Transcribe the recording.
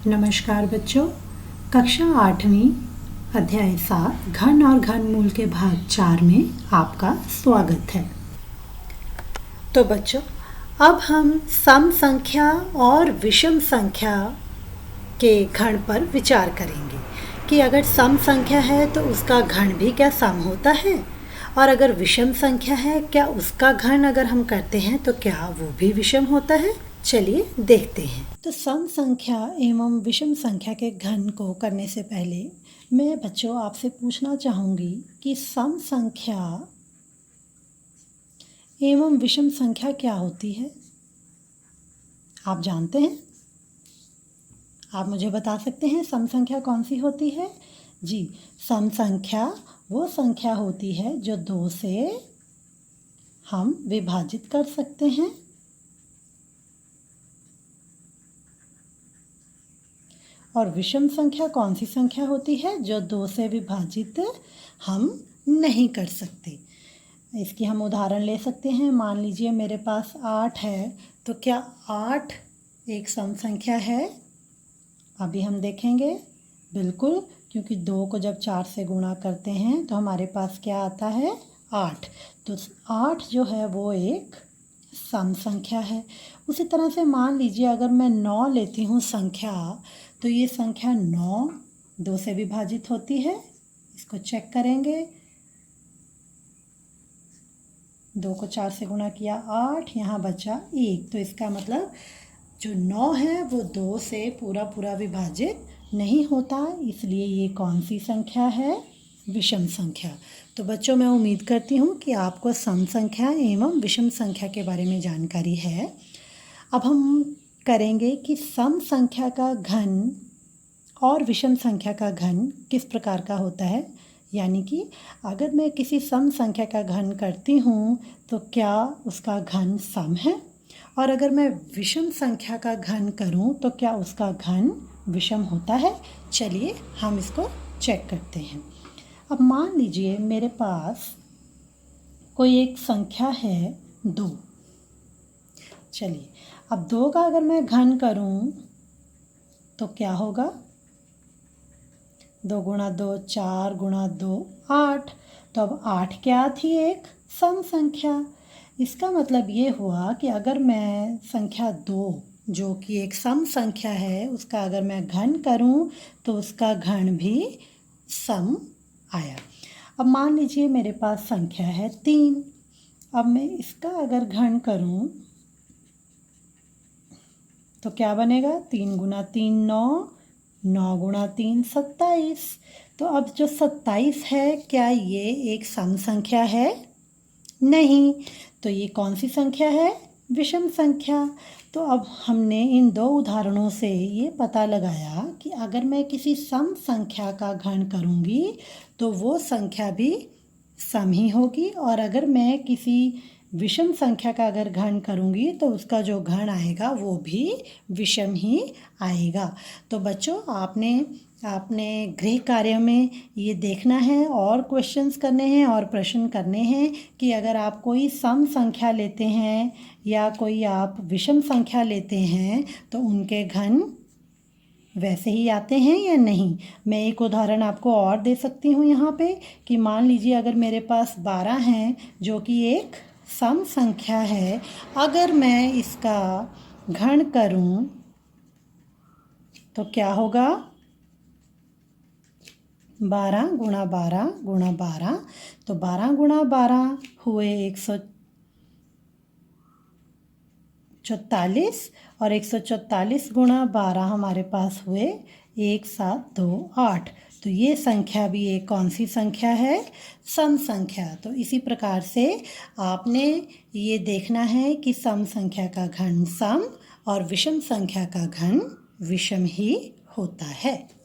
नमस्कार बच्चों, कक्षा 8वीं अध्याय 7 घन और घनमूल के भाग 4 में आपका स्वागत है। तो बच्चों, अब हम सम संख्या और विषम संख्या के घन पर विचार करेंगे कि अगर सम संख्या है तो उसका घन भी क्या सम होता है, और अगर विषम संख्या है क्या उसका घन अगर हम करते हैं तो क्या वो भी विषम होता है। चलिए देखते हैं। तो सम संख्या एवं विषम संख्या के घन को करने से पहले मैं बच्चों आपसे पूछना चाहूँगी कि सम संख्या एवं विषम संख्या क्या होती है। आप जानते हैं? आप मुझे बता सकते हैं सम संख्या कौन सी होती है? जी, सम संख्या वो संख्या होती है जो 2 से हम विभाजित कर सकते हैं। और विषम संख्या कौन सी संख्या होती है जो 2 से विभाजित हम नहीं कर सकते। इसकी हम उदाहरण ले सकते हैं। मान लीजिए मेरे पास 8 है, तो क्या 8 एक सम संख्या है? अभी हम देखेंगे। बिल्कुल, क्योंकि 2 को जब 4 से गुणा करते हैं तो हमारे पास क्या आता है? 8। तो 8 जो है वो एक सम संख्या है। उसी तरह से मान लीजिए अगर मैं 9 लेती हूँ संख्या, तो ये संख्या 9 2 से विभाजित होती है। इसको चेक करेंगे। 2 को 4 से गुणा किया 8, यहाँ बचा 1। तो इसका मतलब जो 9 है वो 2 से पूरा विभाजित नहीं होता, इसलिए ये कौन सी संख्या है? विषम संख्या। तो बच्चों, मैं उम्मीद करती हूँ कि आपको सम संख्या एवं विषम संख्या के बारे में जानकारी है। अब हम करेंगे कि सम संख्या का घन और विषम संख्या का घन किस प्रकार का होता है। यानी कि अगर मैं किसी सम संख्या का घन करती हूँ तो क्या उसका घन सम है, और अगर मैं विषम संख्या का घन करूँ तो क्या उसका घन विषम होता है। चलिए हम इसको चेक करते हैं। अब मान लीजिए मेरे पास कोई एक संख्या है 2। चलिए, अब 2 का अगर मैं घन करूं तो क्या होगा? 2 गुणा 2 4 गुणा 2 8। तो अब 8 क्या थी? एक सम संख्या। इसका मतलब ये हुआ कि अगर मैं संख्या 2 जो कि एक सम संख्या है उसका अगर मैं घन करूं तो उसका घन भी सम आया। अब मान लीजिए मेरे पास संख्या है 3। अब मैं इसका अगर घन करूं तो क्या बनेगा? 3 गुणा 3 9, 9 गुणा 3 27। तो अब जो 27 है क्या ये एक सम संख्या है? नहीं। तो ये कौन सी संख्या है? विषम संख्या। तो अब हमने इन 2 उदाहरणों से ये पता लगाया कि अगर मैं किसी सम संख्या का घन करूँगी तो वो संख्या भी सम ही होगी, और अगर मैं किसी विषम संख्या का अगर घन करूँगी तो उसका जो घन आएगा वो भी विषम ही आएगा। तो बच्चों, आपने गृह कार्य में ये देखना है और क्वेश्चंस करने हैं और प्रश्न करने हैं कि अगर आप कोई सम संख्या लेते हैं या कोई आप विषम संख्या लेते हैं तो उनके घन वैसे ही आते हैं या नहीं। मैं एक उदाहरण आपको और दे सकती हूँ यहाँ पे कि मान लीजिए अगर मेरे पास 12 हैं जो कि एक सम संख्या है, अगर मैं इसका घन करूँ तो क्या होगा? 12 गुणा 12 गुणा 12। तो 12 गुणा 12 हुए 144, और 144 गुणा 12 हमारे पास हुए 1728। तो ये संख्या भी एक कौन सी संख्या है? सम संख्या। तो इसी प्रकार से आपने ये देखना है कि सम संख्या का घन सम और विषम संख्या का घन विषम ही होता है।